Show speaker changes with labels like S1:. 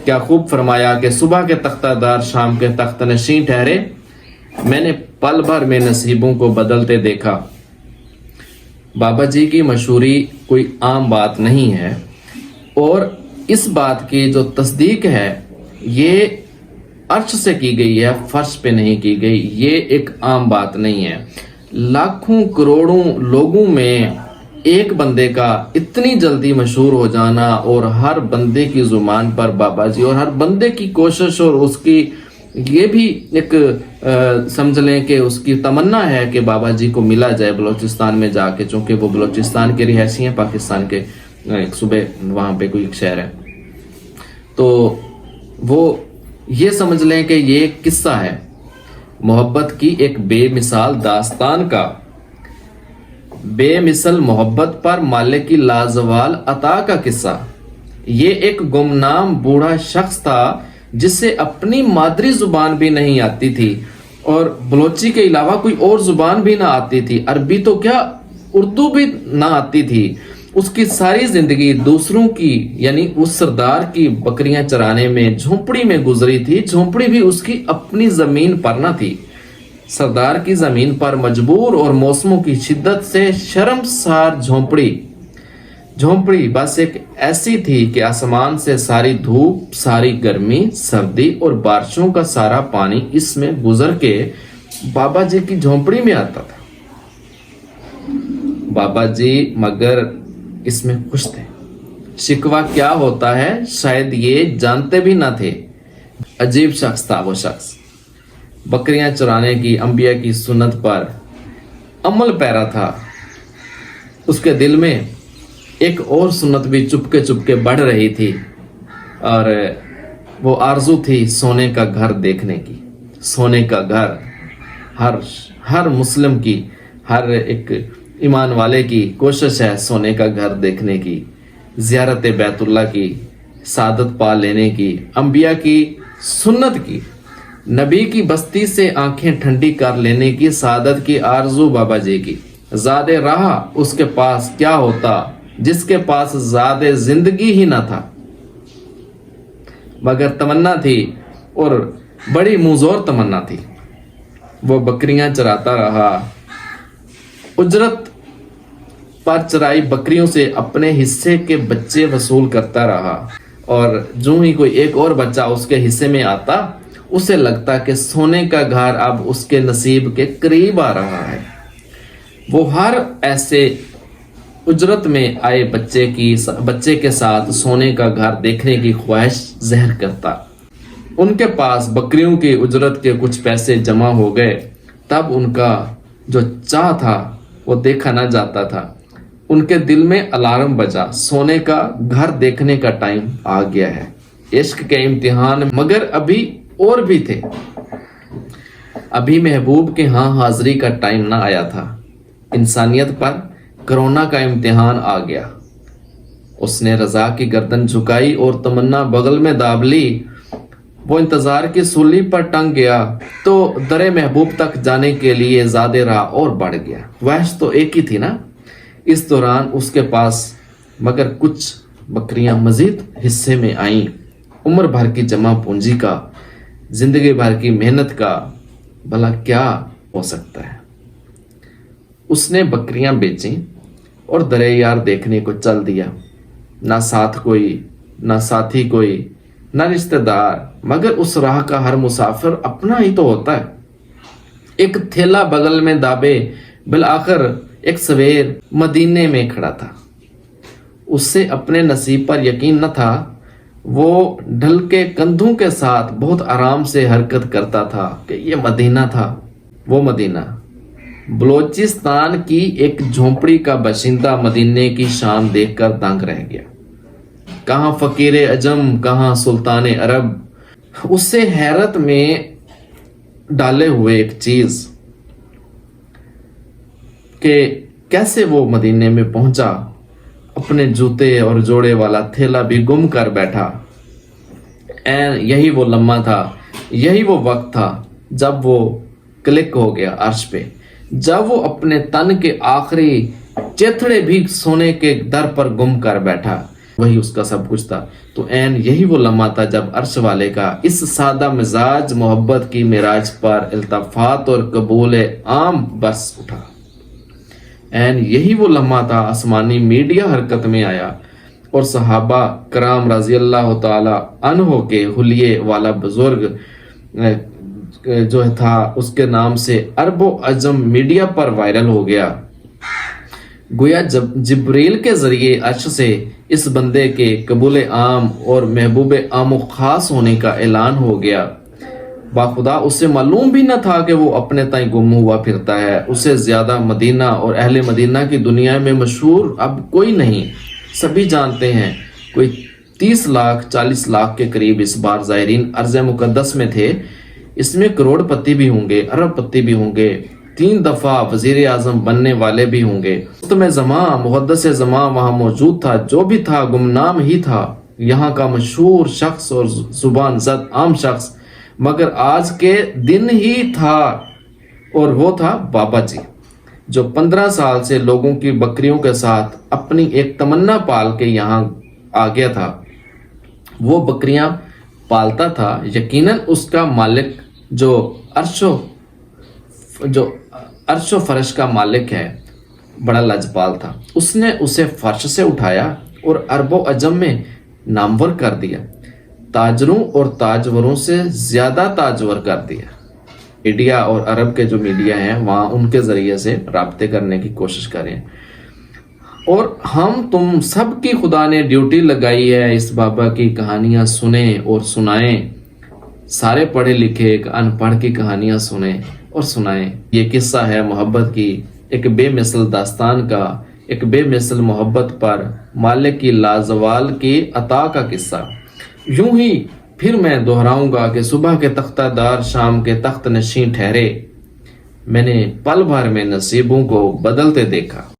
S1: کیا خوب فرمایا کہ صبح کے تختہ دار شام کے تخت نشین ٹھہرے، میں نے پل بھر میں نصیبوں کو بدلتے دیکھا۔ بابا جی کی مشہوری کوئی عام بات نہیں ہے، اور اس بات کی جو تصدیق ہے یہ عرش سے کی گئی ہے، فرش پہ نہیں کی گئی۔ یہ ایک عام بات نہیں ہے۔ لاکھوں کروڑوں لوگوں میں ایک بندے کا اتنی جلدی مشہور ہو جانا، اور ہر بندے کی زبان پر بابا جی، اور ہر بندے کی کوشش اور اس کی یہ بھی ایک سمجھ لیں کہ اس کی تمنا ہے کہ بابا جی کو ملا جائے بلوچستان میں جا کے، چونکہ وہ بلوچستان کے رہائشی ہیں، پاکستان کے ایک صوبے، وہاں پہ کوئی ایک شہر ہے۔ تو وہ یہ سمجھ لیں کہ یہ ایک قصہ ہے محبت کی، ایک بے مثال داستان کا، بے مثل محبت پر مالک کی لازوال عطا کا قصہ۔ یہ ایک گمنام بوڑھا شخص تھا جسے اپنی مادری زبان بھی نہیں آتی تھی، اور بلوچی کے علاوہ کوئی اور زبان بھی نہ آتی تھی، عربی تو کیا اردو بھی نہ آتی تھی۔ اس کی ساری زندگی دوسروں کی، یعنی اس سردار کی بکریاں چرانے میں جھونپڑی میں گزری تھی۔ جھونپڑی بھی اس کی اپنی زمین پر نہ تھی، سردار کی زمین پر مجبور، اور موسموں کی شدت سے شرمسار جھونپڑی بس ایک ایسی تھی کہ آسمان سے ساری دھوپ، ساری گرمی، سردی اور بارشوں کا سارا پانی اس میں گزر کے بابا جی کی جھونپڑی میں آتا تھا۔ بابا جی مگر اس میں خوش تھے۔ شکوہ کیا ہوتا ہے شاید یہ جانتے بھی نہ تھے۔ عجیب شخص تھا وہ شخص، بکریاں چرانے کی انبیاء کی سنت پر عمل پیرا تھا۔ اس کے دل میں ایک اور سنت بھی چپکے بڑھ رہی تھی، اور وہ آرزو تھی سونے کا گھر دیکھنے کی۔ سونے کا گھر ہر مسلم کی، ہر ایک ایمان والے کی کوشش ہے سونے کا گھر دیکھنے کی، زیارت بیت اللہ کی، سعادت پا لینے کی، انبیاء کی سنت کی، نبی کی بستی سے آنکھیں ٹھنڈی کر لینے کی سعادت کی آرزو بابا جی کی۔ زاد راہ اس کے پاس کیا ہوتا جس کے پاس زاد زندگی ہی نہ تھا، مگر تمنا تھی، اور بڑی موزور تمنا تھی۔ وہ بکریاں چراتا رہا، اجرت پر چرائی بکریوں سے اپنے حصے کے بچے وصول کرتا رہا، اور جو ہی کوئی ایک اور بچہ اس کے حصے میں آتا، اسے لگتا کہ سونے کا گھر اب اس کے نصیب کے قریب آ رہا ہے۔ وہ ہر ایسے اجرت میں آئے بچے کے ساتھ سونے کا گھر دیکھنے کی خواہش ظاہر کرتا۔ ان کے پاس بکریوں کی اجرت کے کچھ پیسے جمع ہو گئے، تب ان کا جو چاہ تھا وہ دیکھا نہ جاتا تھا۔ ان کے دل میں الارم بجا، سونے کا گھر دیکھنے کا ٹائم آ گیا ہے۔ عشق کے امتحان مگر ابھی اور بھی تھے، ابھی محبوب کے ہاں حاضری کا ٹائم نہ آیا تھا۔ انسانیت پر کرونا کا امتحان آ گیا۔ اس نے رضا کی گردن جھکائی اور تمنا بغل میں داب لی۔ وہ انتظار کی سولی پر ٹنگ گیا تو در محبوب تک جانے کے لیے زیادہ راہ اور بڑھ گیا۔ خواہش تو ایک ہی تھی نا۔ اس دوران اس کے پاس مگر کچھ بکریاں مزید حصے میں آئیں، عمر بھر کی جمع پونجی کا، زندگی بھر کی محنت کا۔ بھلا کیا ہو سکتا ہے؟ اس نے بکریاں بیچیں اور درے یار دیکھنے کو چل دیا۔ نہ ساتھ کوئی، نہ ساتھی کوئی، نہ رشتہ دار، مگر اس راہ کا ہر مسافر اپنا ہی تو ہوتا ہے۔ ایک تھیلا بغل میں دابے بالآخر ایک سویر مدینے میں کھڑا تھا۔ اس سے اپنے نصیب پر یقین نہ تھا۔ وہ ڈھل کے کندھوں کے ساتھ بہت آرام سے حرکت کرتا تھا کہ یہ مدینہ تھا، وہ مدینہ۔ بلوچستان کی ایک جھونپڑی کا باشندہ مدینے کی شان دیکھ کر دنگ رہ گیا۔ کہاں فقیر عجم، کہاں سلطان عرب۔ اس سے حیرت میں ڈالے ہوئے ایک چیز کہ کیسے وہ مدینے میں پہنچا، اپنے جوتے اور جوڑے والا تھیلا بھی گم کر بیٹھا۔ یہی وہ لمحہ تھا، یہی وہ وقت تھا جب وہ کلک ہو گیا عرش پہ، جب وہ اپنے تن کے آخری چیتھڑے بھی سونے کے در پر گم کر بیٹھا، وہی اس کا سب کچھ تھا. تو عین یہی وہ لمحہ تھا جب عرش والے کا اس سادہ مزاج محبت کی معراج پر التفات اور قبول عام برس اٹھا. عین یہی وہ لمحہ تھا آسمانی میڈیا حرکت میں آیا اور صحابہ کرام رضی اللہ تعالی عنہ کے حلیے والا بزرگ جو تھا اس کے نام سے عرب و عجم میڈیا پر وائرل ہو گیا. گویا جبریل کے ذریعے عرش سے اس بندے کے قبول عام اور محبوب عام و خاص ہونے کا اعلان ہو گیا. باخدا اسے معلوم بھی نہ تھا کہ وہ اپنے تائیں گم ہوا پھرتا ہے. اسے زیادہ مدینہ اور اہل مدینہ کی دنیا میں مشہور اب کوئی نہیں. سبھی جانتے ہیں کوئی 30 لاکھ 40 لاکھ کے قریب اس بار زائرین ارض مقدس میں تھے. اس میں کروڑ پتی بھی ہوں گے, ارب پتی بھی ہوں گے, 3 دفعہ وزیر اعظم بننے والے بھی ہوں گے. میں زمان محدث زمان وہاں موجود تھا. جو بھی تھا گمنام ہی تھا, یہاں کا مشہور شخص اور زبان زد عام شخص, مگر آج کے دن ہی تھا. اور وہ تھا بابا جی جو 15 سال سے لوگوں کی بکریوں کے ساتھ اپنی ایک تمنا پال کے یہاں آ گیا تھا. وہ بکریاں پالتا تھا. یقیناً اس کا مالک جو عرش و فرش کا مالک ہے بڑا لجپال تھا. اس نے اسے فرش سے اٹھایا اور عرب و عجم میں نامور کر دیا. تاجروں اور تاجوروں سے زیادہ تاجور کر دیا. میڈیا اور عرب کے جو میڈیا ہیں وہاں ان کے ذریعے سے رابطے کرنے کی کوشش کریں. اور ہم تم سب کی خدا نے ڈیوٹی لگائی ہے اس بابا کی کہانیاں سنیں اور سنائیں. سارے پڑھے لکھے ایک ان پڑھ کی کہانیاں سنیں اور سنائیں. یہ قصہ ہے محبت کی, ایک بے مثل داستان کا, ایک بے مثل محبت پر مالک کی لازوال کی عطا کا قصہ. یوں ہی پھر میں دہراؤں گا کہ صبح کے تختہ دار شام کے تخت نشین ٹھہرے. میں نے پل بھر میں نصیبوں کو بدلتے دیکھا.